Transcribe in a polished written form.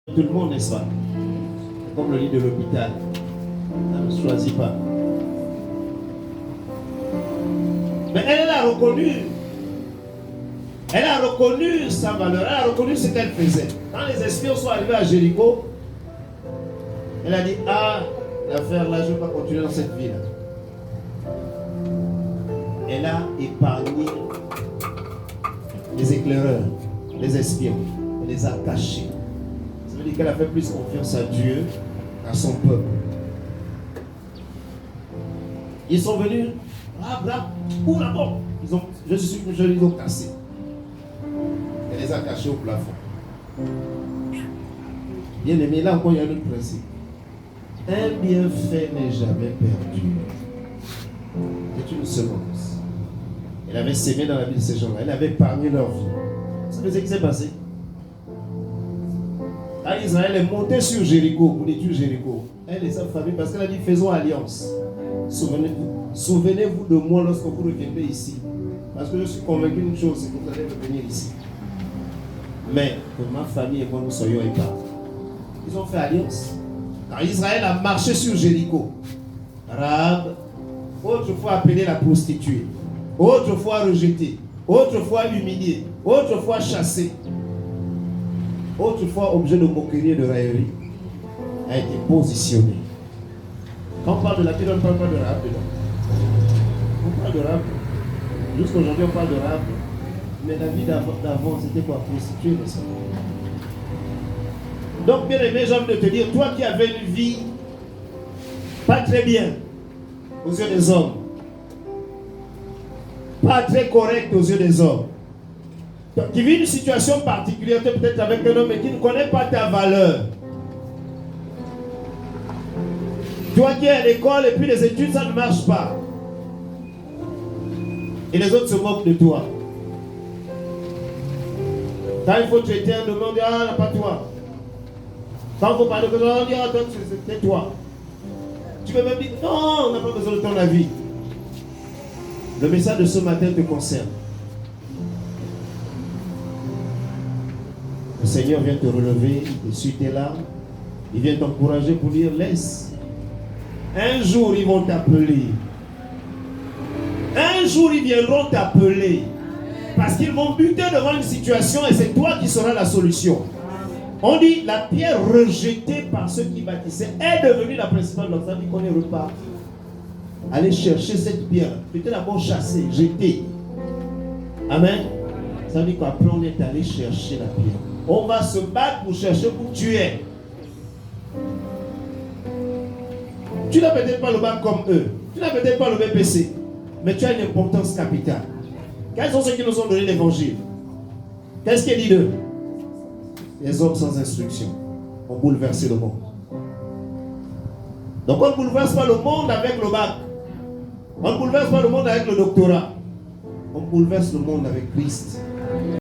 Tout le monde, n'est-ce pas? Comme le lit de l'hôpital. Ça ne choisit pas. Mais elle a reconnu. Elle a reconnu sa valeur. Elle a reconnu ce qu'elle faisait. Quand les espions sont arrivés à Jéricho, elle a dit, ah, l'affaire là, je ne vais pas continuer dans cette vie-là. Elle a épargné les éclaireurs, les espions. Elle les a cachés. Ça veut dire qu'elle a fait plus confiance à Dieu qu'à son peuple. Ils sont venus, ouvre la porte. Je suis sûr que je les ai cassés. Elle les a cachés au plafond. Bien aimé, là encore il y a un autre principe. Un bienfait n'est jamais perdu. C'est une semence. Elle avait sémé dans la vie de ces gens-là. Elle avait épargné leur vie. Vous savez ce qui s'est passé? Quand Israël est monté sur Jéricho pour détruire Jéricho, elle et sa famille, parce qu'elle a dit faisons alliance. Souvenez-vous de moi lorsque vous reviendrez ici. Parce que je suis convaincu d'une chose, c'est que vous allez revenir ici. Mais que ma famille et moi nous soyons épargnés. Ils ont fait alliance. Quand Israël a marché sur Jéricho, Rahab, autrefois appelée la prostituée, autrefois rejetée, autrefois humiliée, autrefois chassée, autrefois objet de moquerie et de raillerie, a été positionnée. Quand on parle de la Bible, on ne parle pas de Rahab dedans. On parle de Rahab. Jusqu'aujourd'hui, on parle de Rahab. Mais la vie d'avant, c'était quoi? Prostituée, n'est-ce pas? Donc, bien aimé, j'ai envie de te dire, toi qui avais une vie pas très bien aux yeux des hommes, pas très correcte aux yeux des hommes, qui vit une situation particulière, peut-être avec un homme, mais qui ne connaît pas ta valeur. Toi qui es à l'école et puis les études, ça ne marche pas. Et les autres se moquent de toi. Quand il faut traiter un demande, ah, pas toi. Quand il faut parler de toi, on dit, ah, c'est toi. Tu peux même dire, non, on n'a pas besoin de ton avis. Le message de ce matin te concerne. Le Seigneur vient te relever, il essuie tes larmes, il vient t'encourager pour dire, laisse. Un jour, ils vont t'appeler. Un jour, ils viendront t'appeler. Parce qu'ils vont buter devant une situation et c'est toi qui seras la solution. On dit la pierre rejetée par ceux qui bâtissaient est devenue la principale. Donc ça dit qu'on est reparti. Allez chercher cette pierre. Tu étais d'abord chassé, jeté. Amen. Ça veut dire qu'après on est allé chercher la pierre. On va se battre pour chercher pour tuer. Tu n'as peut-être pas le bac comme eux. Tu n'as peut-être pas le BPC. Mais tu as une importance capitale. Quels sont ceux qui nous ont donné l'évangile? Qu'est-ce qu'il dit d'eux? Les hommes sans instruction ont bouleversé le monde. Donc on ne bouleverse pas le monde avec le bac. On ne bouleverse pas le monde avec le doctorat. On bouleverse le monde avec Christ.